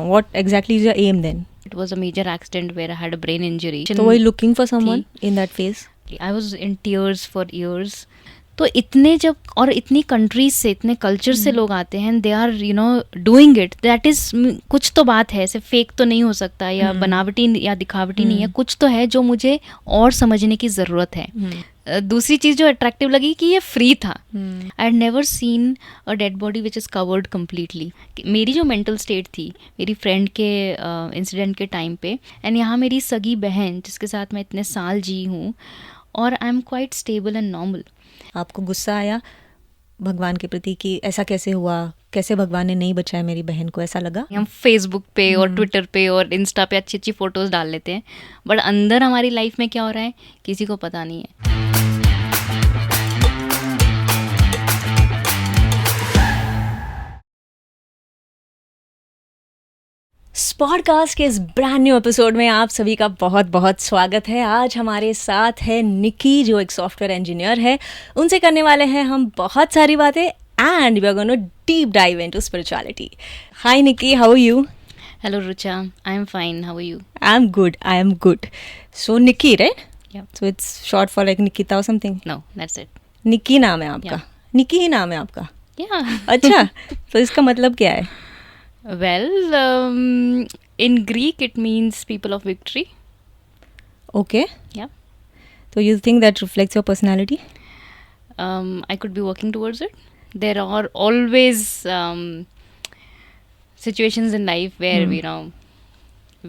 What exactly is your aim then? It was a major accident where I had a brain injury. So were you looking for someone in that phase? I was in tears for years. तो इतने जब और इतनी countries से इतने culture से लोग आते हैं, they are doing it, that is कुछ तो बात है, ऐसे फेक तो नहीं हो सकता या बनावटी या दिखावटी नहीं है, कुछ तो है जो मुझे और समझने की ज़रूरत है। दूसरी चीज़ जो अट्रैक्टिव लगी कि ये फ्री था। I had never seen a dead body which is covered completely. मेरी जो मेंटल स्टेट थी मेरी फ्रेंड के इंसिडेंट के टाइम पे, एंड यहाँ मेरी सगी बहन जिसके साथ मैं इतने साल जी हूँ, और I am quite stable and normal. आपको गुस्सा आया भगवान के प्रति कि ऐसा कैसे हुआ, कैसे भगवान ने नहीं बचाया मेरी बहन को, ऐसा लगा? हम फेसबुक पे और ट्विटर पे और इंस्टा पे अच्छी अच्छी फोटोज डाल लेते हैं, बट अंदर हमारी लाइफ में क्या हो रहा है किसी को पता नहीं है। पॉडकास्ट के इस ब्रांड न्यू एपिसोड में आप सभी का बहुत बहुत स्वागत है। आज हमारे साथ है निकी, जो एक सॉफ्टवेयर इंजीनियर है। उनसे करने वाले हैं हम बहुत सारी बातें, and we are going to deep dive into spirituality. Hi Nikki, how are you? Hello Rucha, I am fine, how are you? I am good. So Nikki, right? Yeah. So it's short for like Nikita और something? No, that's it. Nikki नाम है आपका? Yeah. निकी ही नाम है आपका? Yeah. अच्छा, तो इसका मतलब क्या है? Well, in Greek it means people of victory. Okay. Yeah. So you think that reflects your personality? I could be working towards it. There are always situations in life where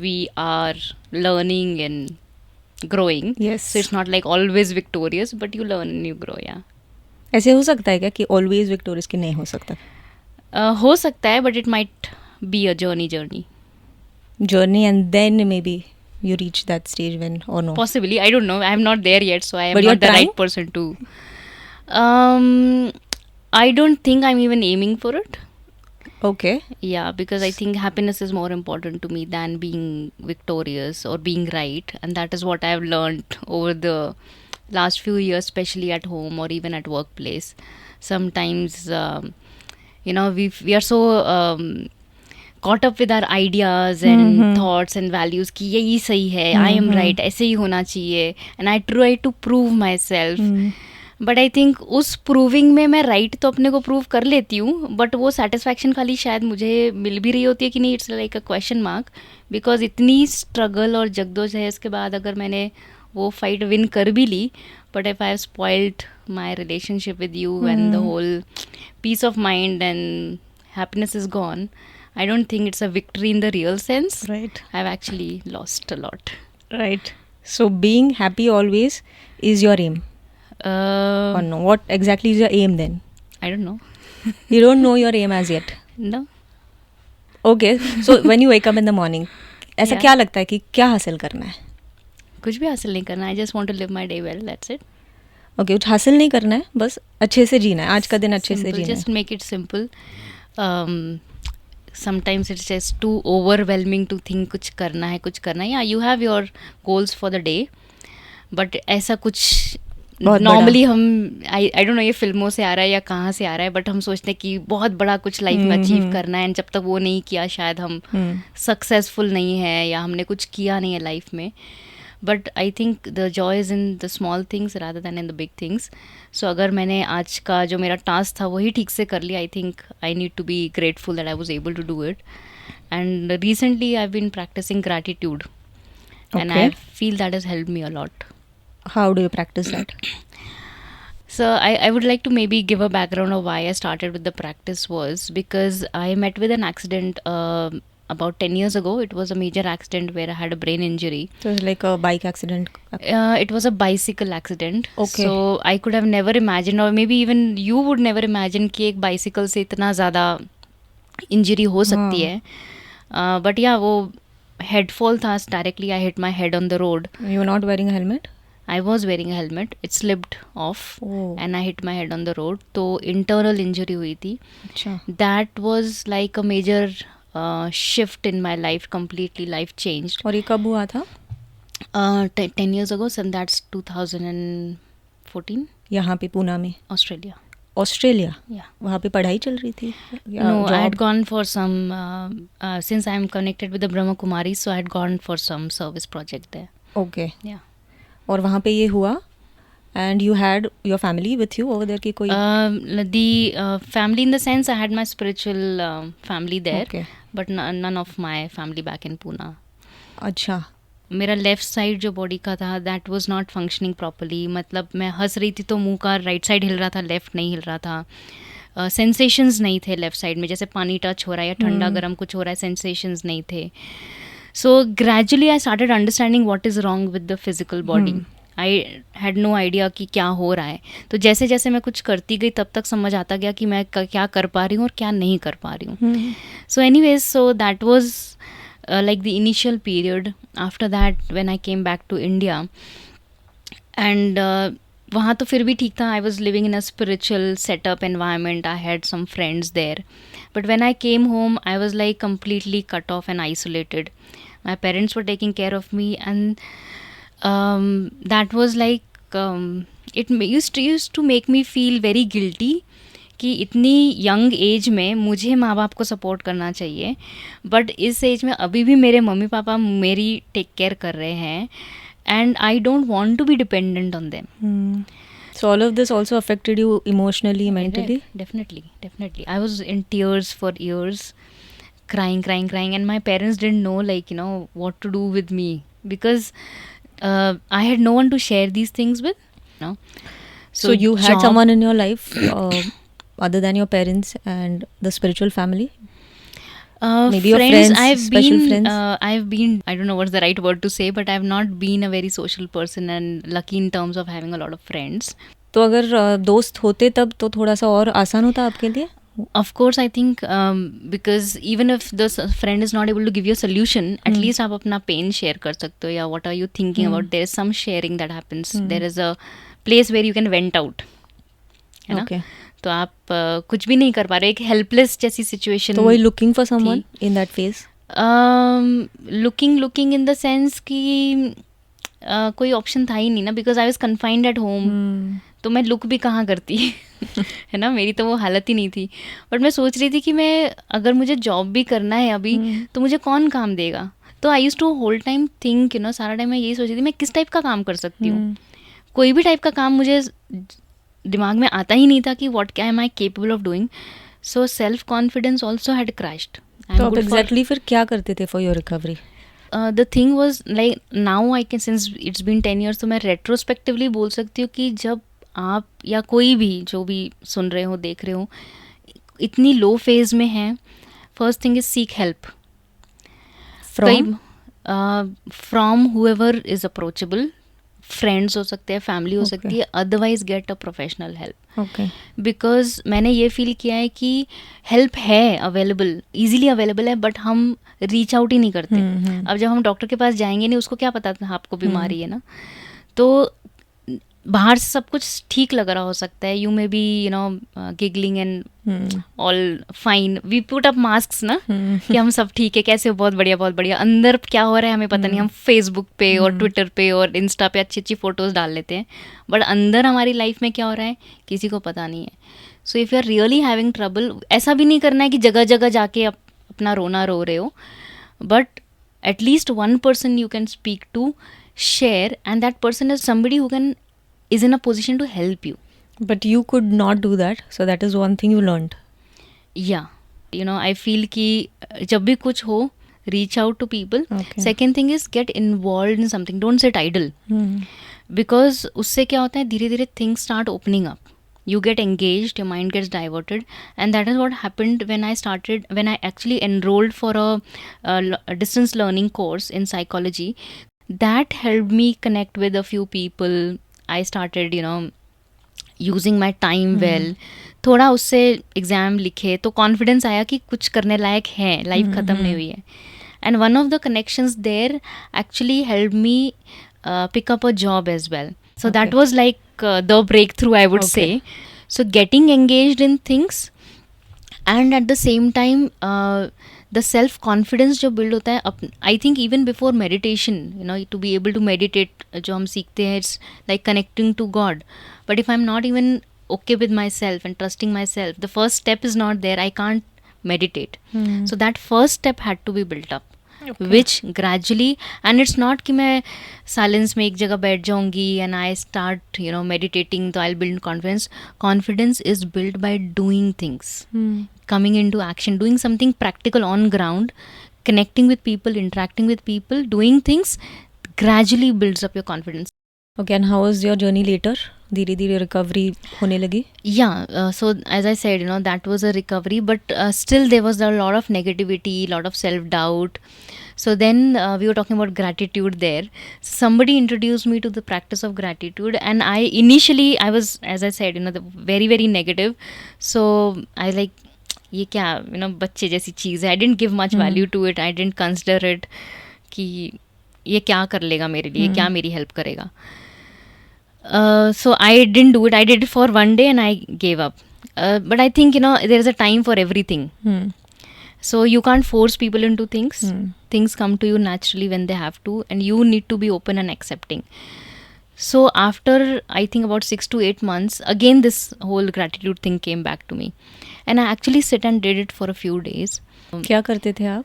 we are learning and growing. Yes. So it's not like always victorious, but you learn and you grow. Yeah. ऐसे हो सकता है क्या कि always victorious की नहीं हो सकता? हो सकता है, but it might be a journey. Journey, and then maybe you reach that stage when, or no? Possibly, I don't know. I am not there yet, so I am But you're not the trying? right person to. I don't think I'm even aiming for it. Okay. Yeah, because I think happiness is more important to me than being victorious or being right, and that is what I have learned over the last few years, especially at home or even at workplace. Sometimes, we are so caught up with our ideas and thoughts and values कि यही सही है, I am right, ऐसे ही होना चाहिए, and I try to prove myself. But I think उस proving में मैं राइट तो अपने को प्रूव कर लेती हूँ, बट वो सेटिस्फैक्शन खाली शायद मुझे मिल भी रही होती है कि नहीं, it's like a question mark, because इतनी स्ट्रगल और जगदोज है इसके बाद अगर मैंने वो फाइट विन कर भी ली, but if I have spoiled my relationship with you and the whole peace of mind and happiness is gone, I don't think it's a victory in the real sense. Right. I've actually lost a lot. Right. So being happy always is your aim? Or no? What exactly is your aim then? I don't know. You don't know your aim as yet? No. Okay. So when you wake up in the morning, ऐसा Yeah. क्या लगता है कि क्या हासिल करना है? कुछ भी हासिल नहीं करना. I just want to live my day well. That's it. Okay, कुछ हासिल नहीं करना है, बस अच्छे से जीना है, आज का दिन अच्छे से Simple. Jeena Just make it simple. Sometimes it's just too overwhelming to think कुछ करना है. Yeah, you have your goals for the day, but ऐसा कुछ नॉर्मली हम आई डोंट नो ये फिल्मों से आ रहा है या कहाँ से आ रहा है, बट हम सोचते हैं कि बहुत बड़ा कुछ लाइफ में अचीव करना है, एंड जब तक वो नहीं किया शायद हम सक्सेसफुल नहीं है या हमने कुछ किया नहीं है लाइफ में. But I think the joy is in the small things rather than in the big things. So अगर मैंने आज का जो मेरा टास्क था वही ठीक से कर लिया, I think I need to be grateful that I was able to do it. And recently I have been practicing gratitude, and I feel that has helped me a lot. How do you practice that? So I would like to maybe give a background of why I started with the practice was because I met with an accident about 10 years ago. It was a major accident where I had a brain injury. So it's like a bike accident? It was a bicycle accident. Okay. So I could have never imagined, or maybe even you would never imagine कि एक bicycle से इतना ज़्यादा injury हो सकती है. But yeah, वो head fall था. Directly I hit my head on the road. You were not wearing a helmet? I was wearing a helmet. It slipped off. Oh. And I hit my head on the road. तो internal injury हुई थी. अच्छा. That was like a major shift in my life. Completely life changed. और ये कब हुआ था? 10 years ago. So that's 2014. यहाँ पे पूना में? Australia. Australia, Yeah. वहाँ पे पढ़ाई चल रही थी या No, I had job? gone for some, since I am connected with the Brahma Kumaris, so I had gone for some service project there. Okay, Yeah. और वहाँ पे ये हुआ and you had your family with you over there की कोई? The family, in the sense, I had my spiritual family there, Okay. but none of my family back in Pune. अच्छा, मेरा left side जो body का था that was not functioning properly. मतलब मैं हंस रही थी तो मुंह का राइट साइड हिल रहा था, लेफ़्ट नहीं हिल रहा था. सेंसेशंस नहीं थे लेफ़्ट साइड में, जैसे पानी टच हो रहा है या ठंडा गर्म कुछ हो रहा है, सेंसेशंस नहीं थे. So gradually I started understanding what is wrong with the physical body. I had no idea कि क्या हो रहा है. तो जैसे जैसे मैं कुछ करती गई तब तक समझ आता गया कि मैं क्या कर पा रही हूँ और क्या नहीं कर पा रही हूँ. So anyways, so that was like the initial period. After that, when I came back to India, and वहाँ तो फिर भी ठीक था. I was living in a spiritual setup environment. I had some friends there. But when I came home, I was like completely cut off and isolated. My parents were taking care of me, and that was like it used to make me feel very guilty कि इतनी young age में मुझे माँ बाप को support करना चाहिए, but इस एज में अभी भी मेरे मम्मी पापा मेरी टेक केयर कर रहे हैं, and I don't want to be dependent on them. So all of this also affected you emotionally, mentally? Definitely. I was in tears for years, crying, and my parents didn't know, like, what to do with me, because I had no one to share these things with. So you had job- someone in your life other than your parents and the spiritual family? Maybe your friends, special friends? I've been, I don't know what's the right word to say, but I've not been a very social person and lucky in terms of having a lot of friends. तो अगर दोस्त होते तब तो थोड़ा सा और आसान होता आपके लिए? Of course, I think because even if the friend is not able to give you a solution, at least आप अपना pain share कर सकते हो, या what are you thinking about. There is some sharing that happens. There is a place where you can vent out, है ना? Okay. तो आप कुछ भी नहीं कर पा रहे, एक हेल्पलेस जैसी situation. So were you looking for someone in that phase? Looking in the sense कि कोई ऑप्शन था ही नहीं ना, because I was confined at home. तो मैं लुक भी कहाँ करती है ना, मेरी तो वो हालत ही नहीं थी. बट मैं सोच रही थी कि मैं अगर मुझे जॉब भी करना है अभी तो मुझे कौन काम देगा. तो I use to whole time think, सारा टाइम मैं यही सोच रही थी मैं किस टाइप का काम कर सकती हूँ. कोई भी टाइप का काम मुझे दिमाग में आता ही नहीं था कि व्हाट क्या am I capable of doing. So self confidence also had crashed. तो आप एग्जैक्टली फिर क्या करते थे for your recovery? The thing was like now I can, since it's been 10 years, तो मैं रेट्रोस्पेक्टिवली बोल सकती हूँ कि जब आप या कोई भी जो भी सुन रहे हो देख रहे हो इतनी लो फेज में है, first thing is seek help from whoever is approachable. Friends हो सकते हैं, फैमिली हो सकती है, otherwise get a professional help. Okay. Because मैंने ये फील किया है कि हेल्प है अवेलेबल, ईजिली अवेलेबल है, बट हम रीच आउट ही नहीं करते. अब जब हम डॉक्टर के पास जाएंगे नहीं, उसको क्या पता था आपको बीमारी है ना. तो बाहर से सब कुछ ठीक लग रहा हो सकता है, you may be giggling and all fine, we put up mask ना कि हम सब ठीक है, कैसे हो, बहुत बढ़िया. अंदर क्या हो रहा है हमें पता नहीं. हम फेसबुक पे और ट्विटर पे और इंस्टा पे अच्छी फोटोज डाल लेते हैं, बट अंदर हमारी लाइफ में क्या हो रहा है किसी को पता नहीं है. So if you are really having trouble, ऐसा भी नहीं करना है कि जगह जगह जाके अपना रोना रो रहे हो, but at least one person you can speak to, share, and that person is somebody who can is in a position to help you. But you could not do that, so that is one thing you learned. Yeah, I feel कि जब भी कुछ हो, reach out to people. Okay. Second thing is get involved in something. Don't sit idle. Because उससे क्या होता है, धीरे धीरे things start opening up. You get engaged, your mind gets diverted, and that is what happened when I actually enrolled for a distance learning course in psychology. That helped me connect with a few people. I started, using my time well. थोड़ा उससे exam लिखे तो confidence आया कि कुछ करने लायक है, life ख़त्म नहीं हुई है. And one of the connections there actually help me pick up a job as well. So that was like the breakthrough, I would say. So getting engaged in things and at the same time the self confidence जो build होता है, I think even before meditation, to be able to meditate जो हम सीखते हैं, it's like connecting to God. But if I am not even okay with myself and trusting myself, the first step is not there. I can't meditate. So that first step had to be built up. Which gradually, and it's not कि मैं silence में एक जगह बैठ जाऊंगी and I start meditating तो I'll build confidence. Confidence is built by doing things, coming into action, doing something practical on ground, connecting with people, interacting with people, doing things gradually builds up your confidence. Okay, and how was your journey later? धीरे धीरे recovery होने लगी? Yeah, so as I said, that was a recovery, but still there was a lot of negativity, lot of self-doubt. So then we were talking about gratitude there. Somebody introduced me to the practice of gratitude, and initially I was, as I said, very, very negative. So I like, ये क्या, बच्चे जैसी चीज़ है. I didn't give much value to it. I didn't consider it कि ये क्या कर लेगा मेरे लिए, क्या मेरी हेल्प करेगा. So I didn't do it. I did it for one day and I gave up. But I think, there is a time for everything. So you can't force people into things. Things come to you naturally when they have to, and you need to be open and accepting. So after, I think about 6 to 8 months, again this whole gratitude thing came back to me. And I actually sit and did it for a few days. क्या करते थे आप?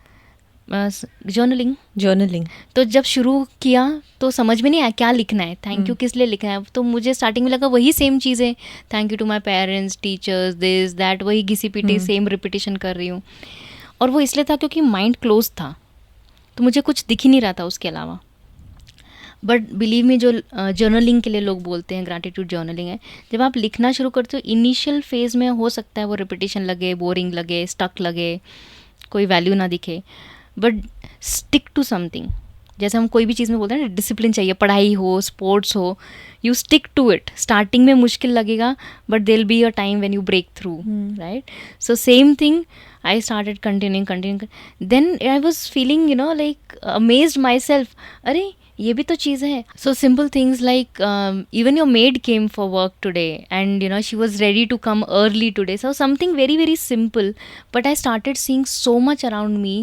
Journaling. तो जब शुरू किया तो समझ में नहीं आया क्या लिखना है, थैंक यू किस लिए लिखना है. तो मुझे स्टार्टिंग में लगा वही सेम चीज़ें, thank you to my parents, teachers, this that, वही घिसी पीटी सेम रिपीटेशन कर रही हूँ. और वो इसलिए था क्योंकि माइंड क्लोज था, तो मुझे कुछ दिख ही नहीं रहा था उसके अलावा. बट बिलीव मी, जो जर्नलिंग के लिए लोग बोलते हैं ग्रैटिट्यूड जर्नलिंग है, जब आप लिखना शुरू करते हो इनिशियल फेज में हो सकता है वो रिपीटेशन लगे, बोरिंग लगे, स्टक लगे, कोई वैल्यू ना दिखे, बट स्टिक टू समथिंग. जैसे हम कोई भी चीज़ में बोलते हैं ना, डिसिप्लिन चाहिए, पढ़ाई हो, स्पोर्ट्स हो, you stick to it. Starting में मुश्किल लगेगा, but there be a time when you break through, right. So same thing, I started continuing. Then I was feeling, like amazed myself. अरे ये भी तो चीज़ है. So simple things like even your maid came for work today, and she was ready to come early today. So something very, very simple, but I started seeing so much around me.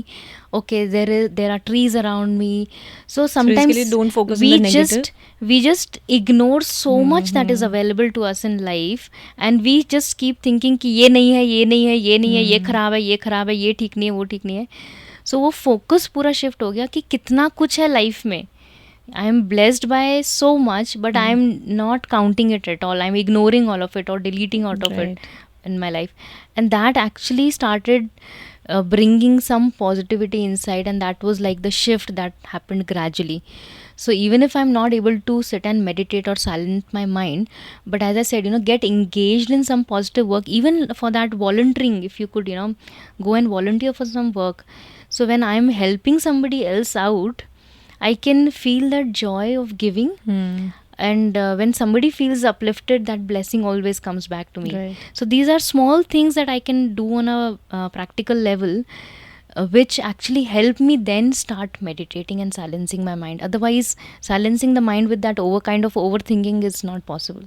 Okay, there are trees around me. So sometimes don't focus on the negative. We just ignore so much that is available to us in life, and we just keep thinking कि ये नहीं है, ये नहीं है, ये नहीं है, ये खराब है, ये खराब है, ये ठीक नहीं है, वो ठीक नहीं है. So वो focus पूरा shift हो गया कि कितना कुछ है life में. I am blessed by so much, but I am not counting it at all. I am ignoring all of it or deleting out of it in my life, and that actually started bringing some positivity inside, and that was like the shift that happened gradually. So even if I'm not able to sit and meditate or silence my mind, but as I said, get engaged in some positive work, even for that volunteering, if you could, go and volunteer for some work. So when I'm helping somebody else out, I can feel that joy of giving. And when somebody feels uplifted, that blessing always comes back to me. Right. So these are small things that I can do on a practical level, which actually help me then start meditating and silencing my mind. Otherwise, silencing the mind with that kind of overthinking is not possible.